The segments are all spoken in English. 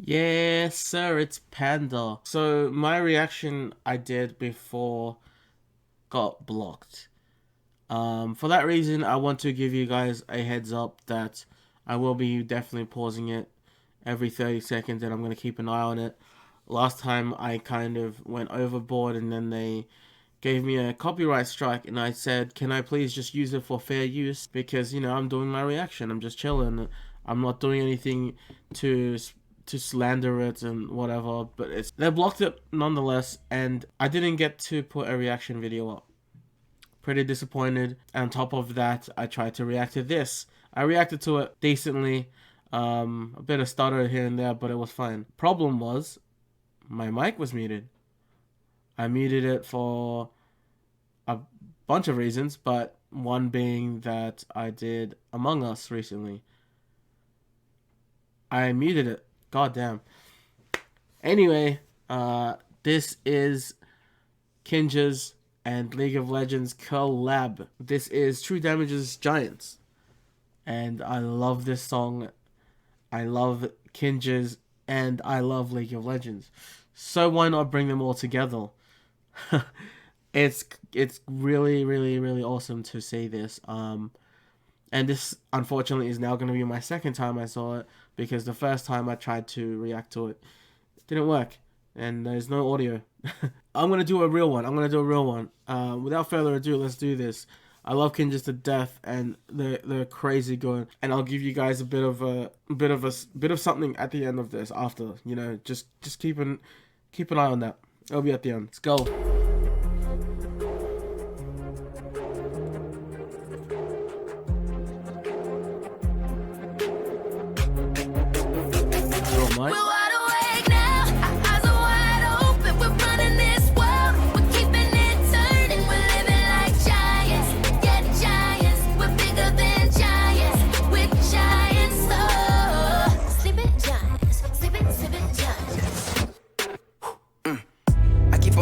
Yes, sir, it's Panda. So my reaction I did before got blocked. For that reason, I want to give you guys a heads up that I will be definitely pausing it every 30 seconds and I'm going to keep an eye on it. Last time I kind of went overboard and then they gave me a copyright strike and I said, can I please just use it for fair use? Because, I'm doing my reaction. I'm just chilling. I'm not doing anything to slander it and whatever, but they blocked it nonetheless and I didn't get to put a reaction video up. Pretty disappointed. On top of that, I tried to react to this. I reacted to it decently. A bit of stutter here and there, but it was fine. Problem was, my mic was muted. I muted it for a bunch of reasons, but one being that I did Among Us recently. I muted it. God damn. Anyway, this is Kinjaz and League of Legends collab. This is True Damage's Giants. And I love this song. I love Kinjaz and I love League of Legends. So why not bring them all together? it's really really awesome to see this. And this unfortunately is now going to be my second time I saw it because the first time I tried to react to it, it didn't work and there's no audio. I'm gonna do a real one. Without further ado, let's do this. I love Kinjaz to death, and they're crazy good. And I'll give you guys a bit of something at the end of this. After just keep an eye on that. It'll be at the end. Let's go.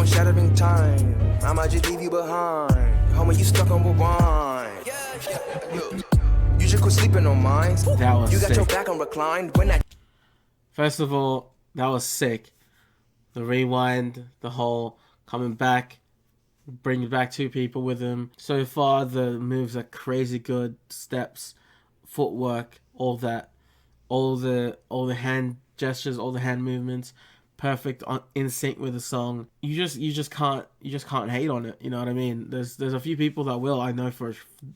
Shattering time, I might just leave you behind. Homie, you stuck on rewind. You just quit sleeping on mine. That was you got sick. Your back on reclined when that. First of all, that was sick. The rewind, the whole coming back, bringing back two people with him. So far, the moves are crazy good. Steps, footwork, all that, all the hand gestures, all the hand movements. Perfect, in sync with the song. You just can't hate on it. You know what I mean? There's a few people that will, I know for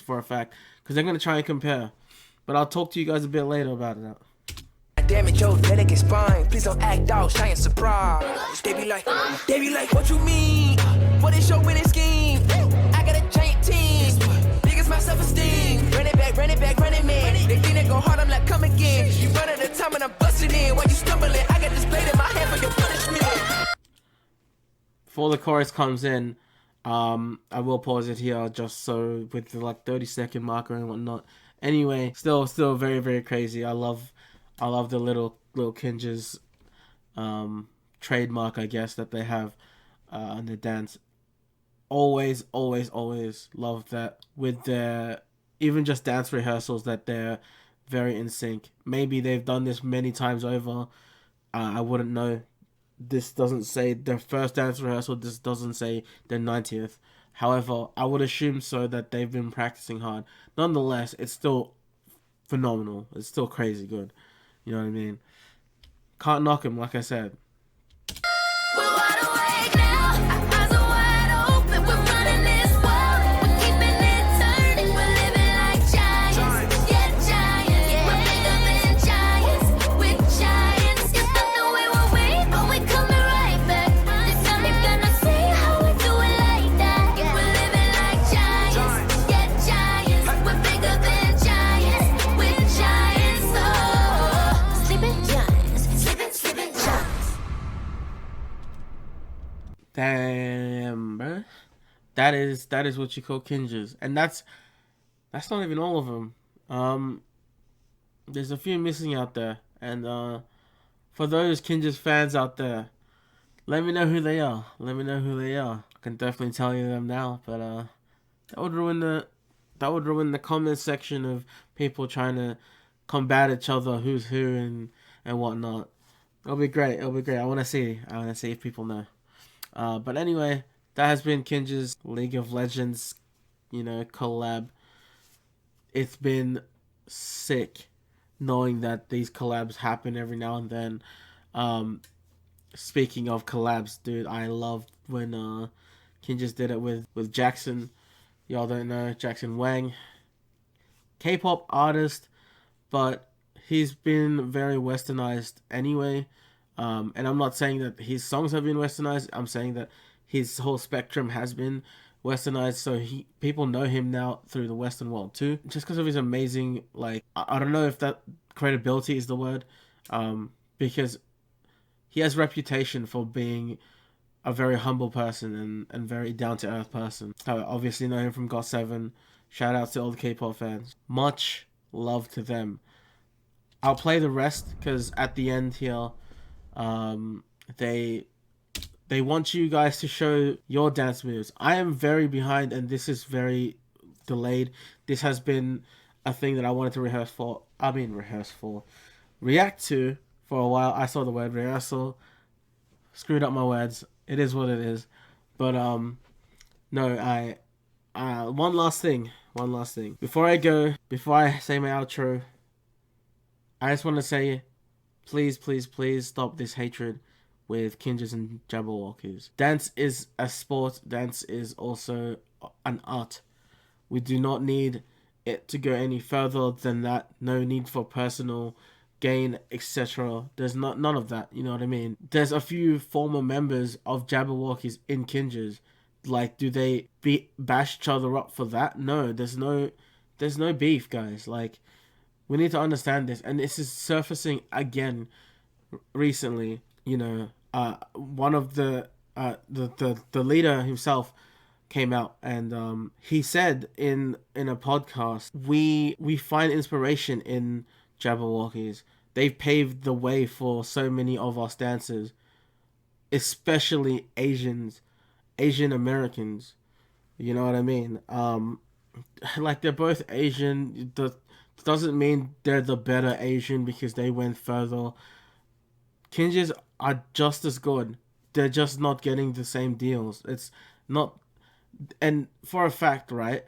a fact, because they're gonna try and compare. But I'll talk to you guys a bit later about it. Damn it, your delicate spine. Please don't act out, shy and surprise. They be like, what you mean? What is your winning scheme? I got a giant team. Biggest my self-esteem. Run it back, man. They think they go hard, I'm like, come again. You run at a time and I'm busting in. While you stumbling, I got this blade in my hand for your punishment. Before the chorus comes in, I will pause it here just so with the 30-second marker and whatnot. Anyway, still very very crazy. I love the little Kinjaz trademark, I guess, that they have on the dance. Always love that with their even just dance rehearsals, that they're very in sync. Maybe they've done this many times over. I wouldn't know. This doesn't say their first dance rehearsal. This doesn't say their 90th. However, I would assume so, that they've been practicing hard. Nonetheless, it's still phenomenal. It's still crazy good. You know what I mean? Can't knock him, like I said. Damn, bro. That is what you call Kinjaz, and that's not even all of them. There's a few missing out there, and for those Kinjaz fans out there, let me know who they are. I can definitely tell you them now, but that would ruin the comment section of people trying to combat each other, who's who and whatnot. It'll be great. It'll be great. I want to see. I want to see if people know. But anyway, that has been Kinjaz League of Legends, collab. It's been sick knowing that these collabs happen every now and then. Um, Speaking of collabs, dude, I loved when Kinjaz did it with Jackson. Y'all don't know Jackson Wang, K-pop artist, but he's been very westernized anyway. And I'm not saying that his songs have been westernized. I'm saying that his whole spectrum has been westernized. So people know him now through the Western world too, just because of his amazing I don't know if that credibility is the word, because he has reputation for being a very humble person and very down to earth person. I obviously know him from GOT7. Shout out to all the K-pop fans. Much love to them. I'll play the rest because at the end here, um, they they want you guys to show your dance moves. I am very behind, and this is very delayed. This has been a thing that I wanted to rehearse for. React to for a while. I saw the word rehearsal, screwed up my words. It is what it is. But no, I one last thing. One last thing. Before I go, before I say my outro, I just want to say, please, please, please stop this hatred with Kinjaz and Jabberwockies. Dance is a sport. Dance is also an art. We do not need it to go any further than that. No need for personal gain, etc. There's none of that. You know what I mean? There's a few former members of Jabberwockies in Kinjaz. Like, do they bash each other up for that? No, there's no beef, guys. Like, we need to understand this, and this is surfacing again recently. One of the leader himself came out, and he said in a podcast, we find inspiration in Jabberwockies. They've paved the way for so many of our stances, especially Asian Americans. You know what I mean? Like, they're both Asian. Doesn't mean they're the better Asian because they went further. Kinjaz are just as good. They're just not getting the same deals. It's not, and for a fact, right?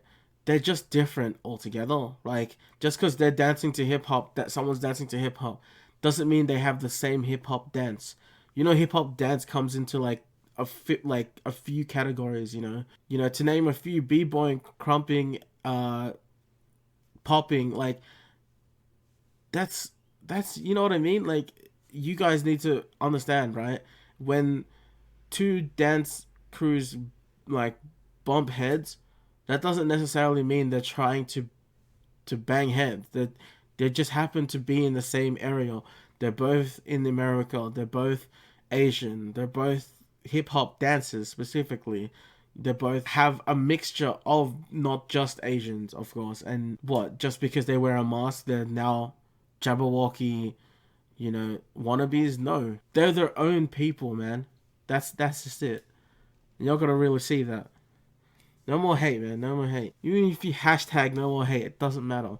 They're just different altogether. Like, just because they're dancing to hip hop, that someone's dancing to hip hop, doesn't mean they have the same hip hop dance. Hip hop dance comes into a few categories. To name a few: b-boying, crumping, popping. Like, that's you know what I mean. Like, you guys need to understand, right? When two dance crews like bump heads, that doesn't necessarily mean they're trying to bang heads. That they just happen to be in the same area. They're both in America. They're both Asian. They're both hip hop dancers specifically. They both have a mixture of not just Asians, of course. And what? Just because they wear a mask, they're now Jabberwocky, wannabes? No, they're their own people, man. That's just it. Y'all gotta really see that. No more hate, man. No more hate. Even if you hashtag no more hate, it doesn't matter.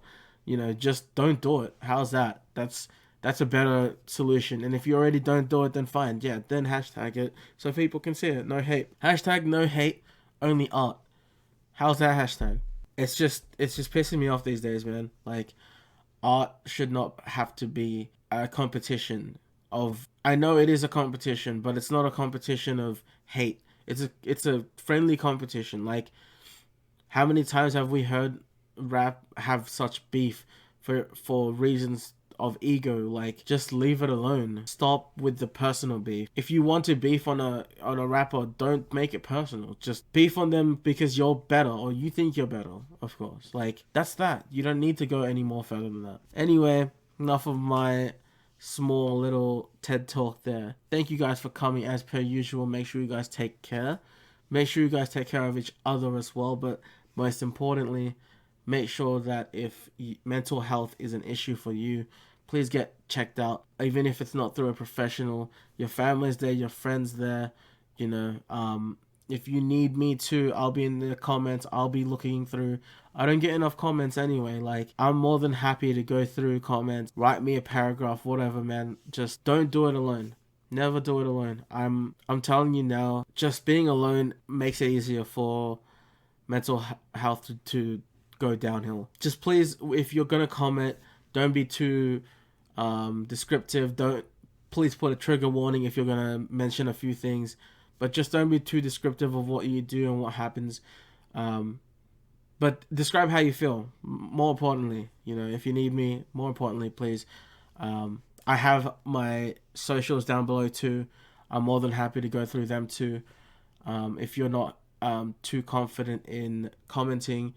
Just don't do it. How's that? That's a better solution. And if you already don't do it, then fine. Yeah, then hashtag it so people can see it. No hate. Hashtag no hate, only art. How's that hashtag? It's just pissing me off these days, man. Like, art should not have to be a competition of. I know it is a competition, but it's not a competition of hate. It's a friendly competition. Like, how many times have we heard rap have such beef for reasons of ego? Like, just leave it alone. Stop with the personal beef. If you want to beef on a rapper, don't make it personal. Just beef on them because you're better or you think you're better, of course. Like, that's that. You don't need to go any more further than that. Anyway, enough of my small little TED talk there. Thank you guys for coming as per usual. Make sure you guys take care. Make sure you guys take care of each other as well, but most importantly, make sure that if mental health is an issue for you, please get checked out. Even if it's not through a professional, your family's there, your friends there, If you need me to, I'll be in the comments. I'll be looking through. I don't get enough comments anyway. Like, I'm more than happy to go through comments, write me a paragraph, whatever, man. Just don't do it alone. Never do it alone. I'm telling you now, just being alone makes it easier for mental health to go downhill. Just please, if you're gonna comment, don't be too descriptive. Don't Please put a trigger warning if you're gonna mention a few things, but just don't be too descriptive of what you do and what happens. Um, but describe how you feel. More importantly, if you need me, more importantly, please. I have my socials down below too. I'm more than happy to go through them too. If you're not too confident in commenting,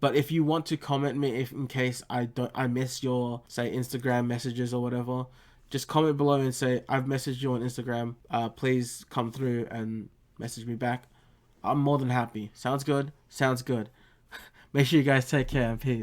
but if you want to comment me, if in case I miss your, say, Instagram messages or whatever, just comment below and say I've messaged you on Instagram. Please come through and message me back. I'm more than happy. Sounds good. Sounds good. Make sure you guys take care and peace.